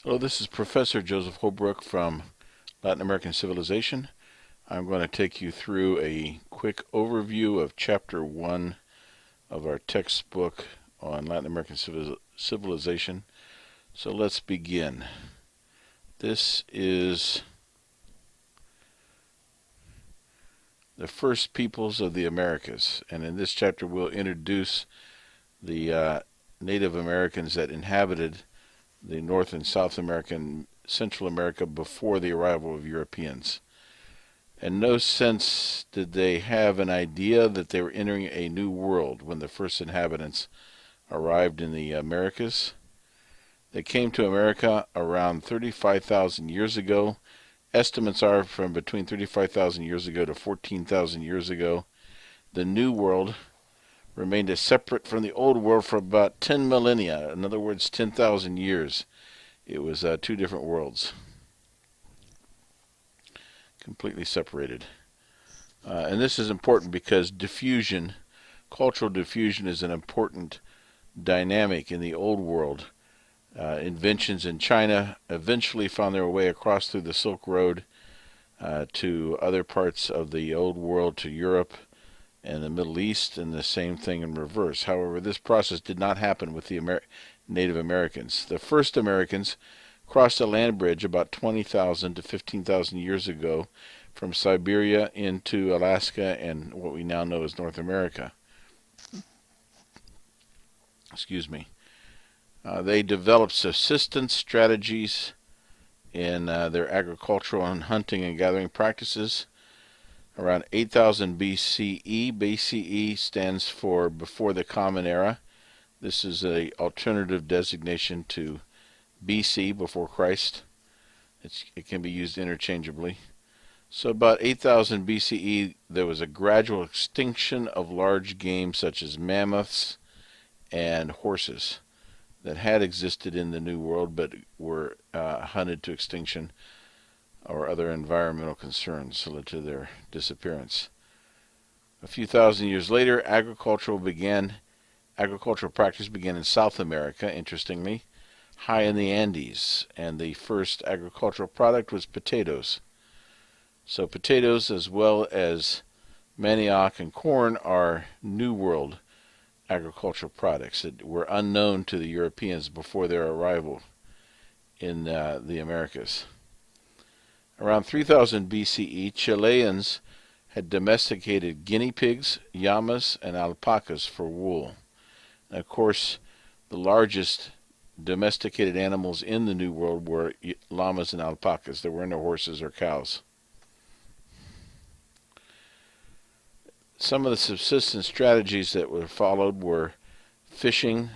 Hello, this is Professor Joseph Holbrook from Latin American Civilization. I'm going to take you through a quick overview of Chapter 1 of our textbook on Latin American Civilization. So let's begin. This is the first peoples of the Americas, and in this chapter we'll introduce the Native Americans that inhabited the North and South American, Central America before the arrival of Europeans. In no sense did they have an idea that they were entering a new world when the first inhabitants arrived in the Americas. They came to America around 35,000 years ago. Estimates are from between 35,000 years ago to 14,000 years ago. The New World remained as separate from the Old World for about 10 millennia, in other words, 10,000 years. It was two different worlds, completely separated. And this is important because diffusion, cultural diffusion, is an important dynamic in the Old World. Inventions in China eventually found their way across through the Silk Road to other parts of the Old World, to Europe and the Middle East, and the same thing in reverse. However, this process did not happen with the Native Americans. The first Americans crossed a land bridge about 20,000 to 15,000 years ago from Siberia into Alaska and what we now know as North America. Excuse me. They developed subsistence strategies in their agricultural and hunting and gathering practices. Around 8,000 BCE. BCE stands for before the Common Era. This is an alternative designation to BC, before Christ. It can be used interchangeably. So about 8,000 BCE, there was a gradual extinction of large game such as mammoths and horses that had existed in the New World but were hunted to extinction, or other environmental concerns led to their disappearance. A few thousand years later, agricultural practice began in South America, interestingly, high in the Andes, and the first agricultural product was potatoes. So potatoes, as well as manioc and corn, are New World agricultural products that were unknown to the Europeans before their arrival in the Americas. Around 3000 BCE, Chileans had domesticated guinea pigs, llamas, and alpacas for wool. And of course, the largest domesticated animals in the New World were llamas and alpacas. There were no horses or cows. Some of the subsistence strategies that were followed were fishing,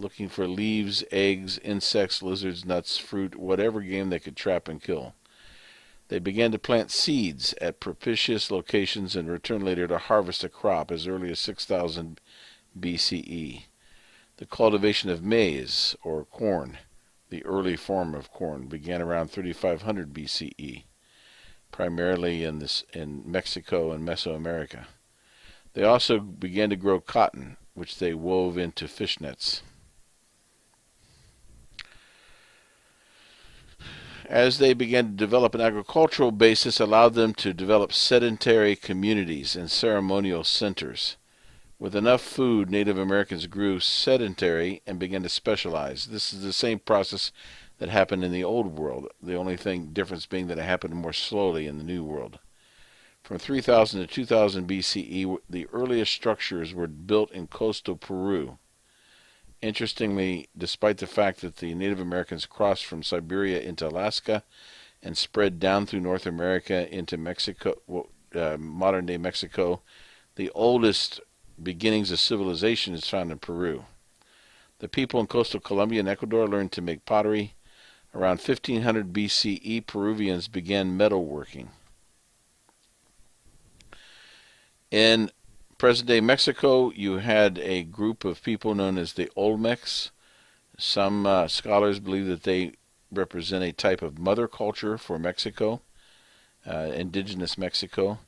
looking for leaves, eggs, insects, lizards, nuts, fruit, whatever game they could trap and kill. They began to plant seeds at propitious locations and return later to harvest a crop as early as 6000 BCE. The cultivation of maize, or corn, the early form of corn, began around 3500 BCE, primarily in Mexico and Mesoamerica. They also began to grow cotton, which they wove into fishnets. As they began to develop an agricultural basis, allowed them to develop sedentary communities and ceremonial centers. With enough food, Native Americans grew sedentary and began to specialize. This is the same process that happened in the Old World, the only difference being that it happened more slowly in the New World. From 3000 to 2000 BCE, the earliest structures were built in coastal Peru. Interestingly, despite the fact that the Native Americans crossed from Siberia into Alaska and spread down through North America into Mexico, modern-day Mexico, the oldest beginnings of civilization is found in Peru. The people in coastal Colombia and Ecuador learned to make pottery. Around 1500 BCE, Peruvians began metalworking. In present-day Mexico, you had a group of people known as the Olmecs. Some scholars believe that they represent a type of mother culture for Mexico, indigenous Mexico.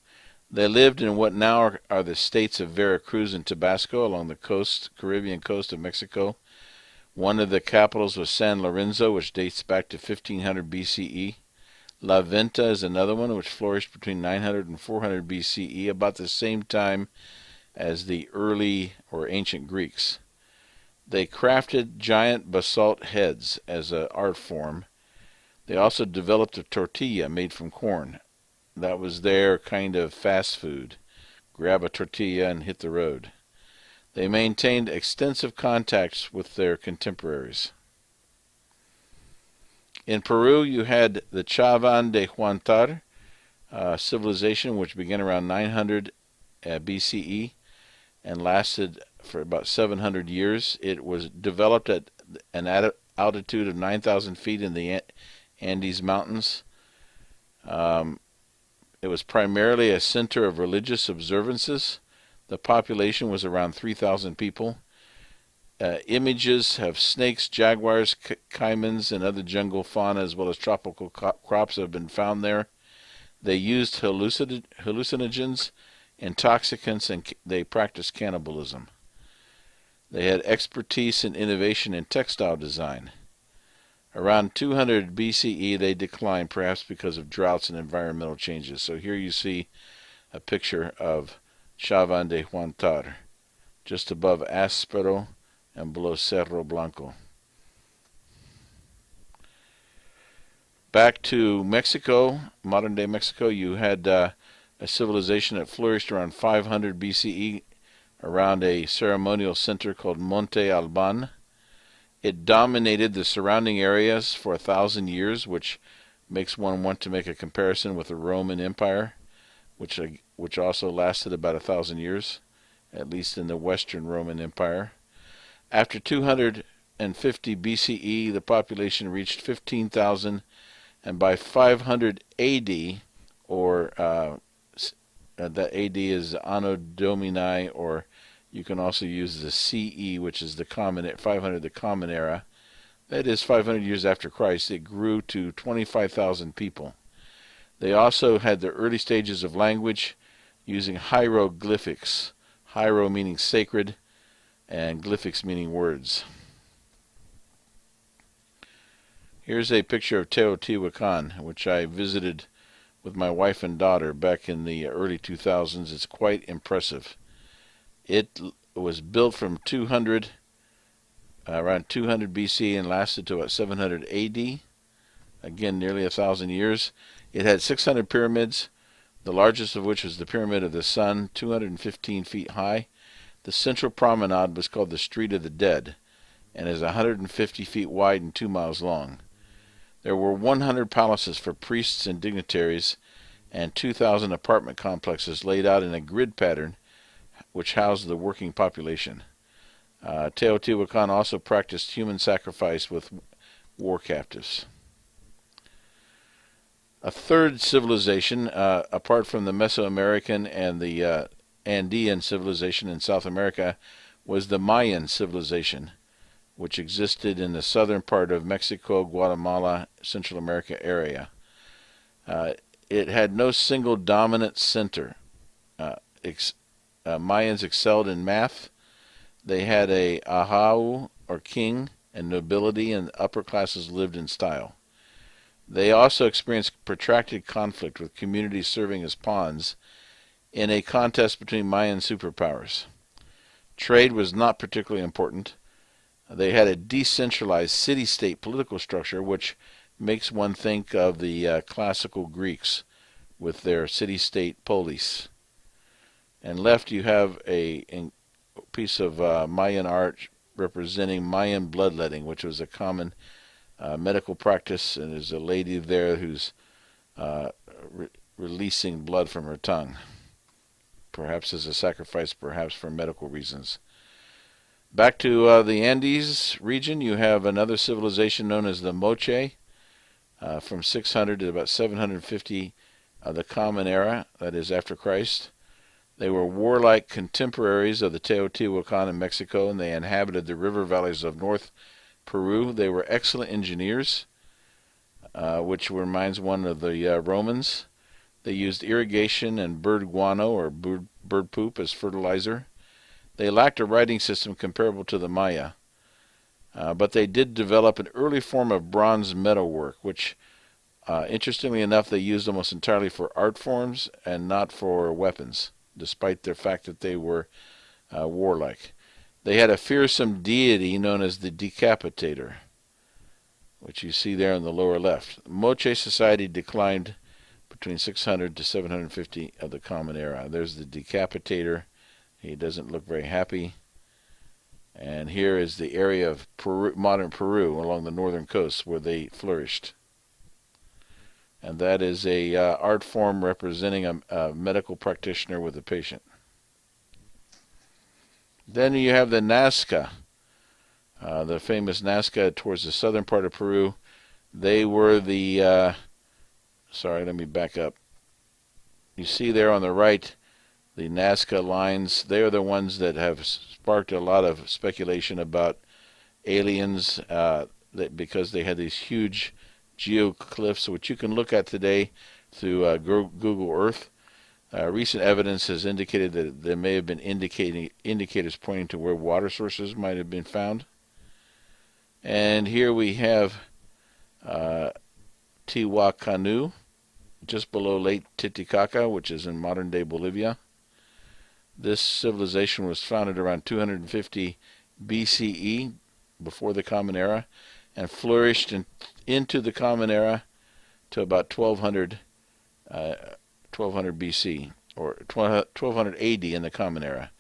They lived in what now are the states of Veracruz and Tabasco along the Caribbean coast of Mexico, One of the capitals was San Lorenzo, which dates back to 1500 BCE. La Venta is another one, which flourished between 900 and 400 BCE, about the same time as the early or ancient Greeks. They crafted giant basalt heads as an art form. They also developed a tortilla made from corn. That was their kind of fast food. Grab a tortilla and hit the road. They maintained extensive contacts with their contemporaries. In Peru, you had the Chavan de Guantar civilization, which began around 900 BCE and lasted for about 700 years. It was developed at an altitude of 9,000 feet in the Andes Mountains. It was primarily a center of religious observances. The population was around 3,000 people. Images of snakes, jaguars, caimans, and other jungle fauna, as well as tropical crops, have been found there. They used hallucinogens, intoxicants, and they practiced cannibalism. They had expertise and innovation in textile design. Around 200 BCE, they declined, perhaps because of droughts and environmental changes. So here you see a picture of Chavan de Guantar, just above Aspero and below Cerro Blanco. Back to Mexico, modern-day Mexico, you had a civilization that flourished around 500 BCE around a ceremonial center called Monte Alban. It dominated the surrounding areas for 1,000 years, which makes one want to make a comparison with the Roman Empire, which also lasted about 1,000 years, at least in the Western Roman Empire. After 250 BCE, the population reached 15,000, and by 500 AD, or that AD is Anno Domini, or you can also use the CE, which is the common 500, the common era. That is 500 years after Christ. It grew to 25,000 people. They also had the early stages of language using hieroglyphics. Hiero meaning sacred, and glyphics meaning words. Here's a picture of Teotihuacan, which I visited with my wife and daughter back in the early 2000s. It's quite impressive. It was built from around 200 BC and lasted to about 700 AD. Again, nearly 1,000 years. It had 600 pyramids, the largest of which was the Pyramid of the Sun, 215 feet high. The central promenade was called the Street of the Dead and is 150 feet wide and 2 miles long. There were 100 palaces for priests and dignitaries and 2,000 apartment complexes laid out in a grid pattern which housed the working population. Teotihuacan also practiced human sacrifice with war captives. A third civilization, apart from the Mesoamerican and the Andean civilization in South America, was the Mayan civilization, which existed in the southern part of Mexico, Guatemala, Central America area. It had no single dominant center. Mayans excelled in math. They had a ahau, or king, and nobility, and upper classes lived in style. They also experienced protracted conflict with communities serving as pawns in a contest between Mayan superpowers. Trade was not particularly important. They had a decentralized city-state political structure, which makes one think of the classical Greeks with their city-state polis. And left you have a piece of Mayan art representing Mayan bloodletting, which was a common medical practice, and there's a lady there who's releasing blood from her tongue, perhaps as a sacrifice, perhaps for medical reasons. Back to the Andes region, you have another civilization known as the Moche, from 600 to about 750 the Common Era, that is after Christ. They were warlike contemporaries of the Teotihuacan in Mexico, and they inhabited the river valleys of North Peru. They were excellent engineers, which reminds one of the Romans. They used irrigation and bird guano, or bird poop, as fertilizer. They lacked a writing system comparable to the Maya. But they did develop an early form of bronze metalwork, which, interestingly enough, they used almost entirely for art forms and not for weapons, despite the fact that they were warlike. They had a fearsome deity known as the Decapitator, which you see there in the lower left. Moche society declined between 600 to 750 of the Common Era. There's the Decapitator. He doesn't look very happy. And here is the area of Peru, modern Peru, along the northern coast where they flourished. And that is a art form representing a medical practitioner with a patient. Then you have the Nazca, the famous Nazca towards the southern part of Peru. They were the, sorry, let me back up. You see there on the right, the Nazca lines. They are the ones that have sparked a lot of speculation about aliens, because they had these huge geocliffs, which you can look at today through Google Earth. Recent evidence has indicated that there may have been indicators pointing to where water sources might have been found. And here we have Teotihuacan, just below Lake Titicaca, which is in modern-day Bolivia. This civilization was founded around 250 BCE, before the Common Era, and flourished into the Common Era to about 1200 BC, or 1200 AD in the Common Era.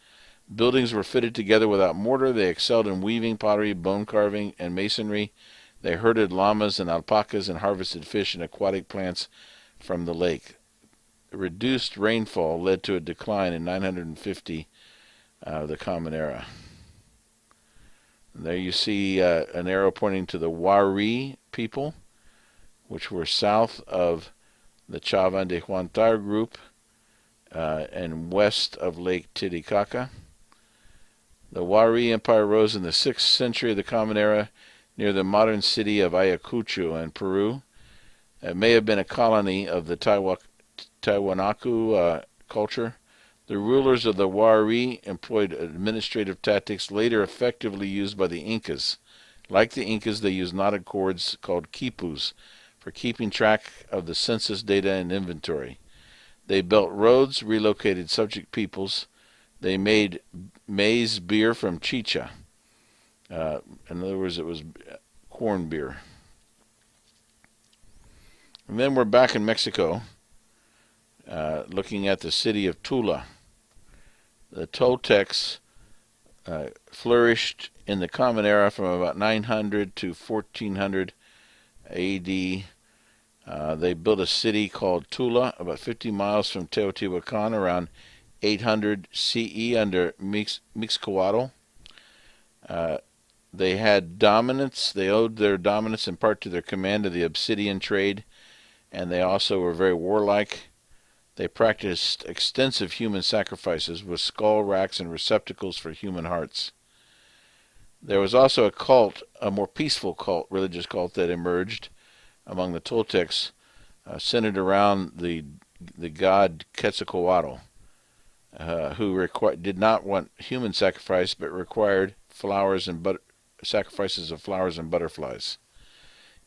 Buildings were fitted together without mortar. They excelled in weaving, pottery, bone carving, and masonry. They herded llamas and alpacas and harvested fish and aquatic plants from the lake. Reduced rainfall led to a decline in 950 of the Common Era. And there you see an arrow pointing to the Wari people, which were south of the Chavan de Guantar group and west of Lake Titicaca. The Wari Empire rose in the 6th century of the Common Era near the modern city of Ayacucho in Peru. It may have been a colony of the Tiwanaku culture. The rulers of the Wari employed administrative tactics later effectively used by the Incas. Like the Incas, they used knotted cords called quipus for keeping track of the census data and inventory. They built roads, relocated subject peoples. They made maize beer from chicha. In other words, it was corn beer. And then we're back in Mexico, looking at the city of Tula. The Toltecs flourished in the Common Era from about 900 to 1400 AD. They built a city called Tula, about 50 miles from Teotihuacan, around 800 CE under Mixcoatl. They had dominance. They owed their dominance in part to their command of the obsidian trade, and they also were very warlike. They practiced extensive human sacrifices with skull racks and receptacles for human hearts. There was also a cult, a more peaceful cult, religious cult, that emerged among the Toltecs, centered around the god Quetzalcoatl, who did not want human sacrifice, but required sacrifices of flowers and butterflies.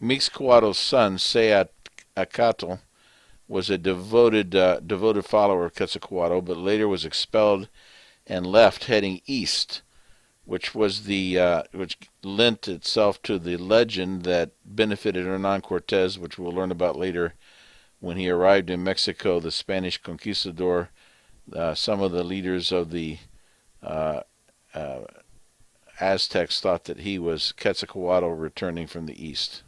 Mixcoatl's son, Seacatl, was a devoted follower of Quetzalcoatl, but later was expelled and left, heading east, which lent itself to the legend that benefited Hernan Cortez, which we'll learn about later. When he arrived in Mexico, the Spanish conquistador, some of the leaders of the Aztecs thought that he was Quetzalcoatl returning from the east.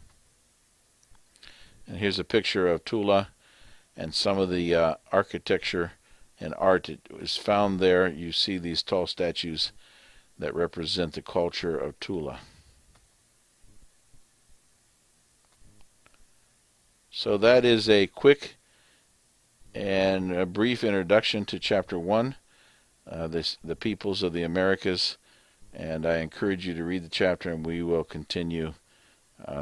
And here's a picture of Tula and some of the architecture and art that was found there. You see these tall statues that represent the culture of Tula. So that is a quick and a brief introduction to Chapter 1, the peoples of the Americas, and I encourage you to read the chapter, and we will continue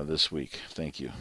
this week. Thank you.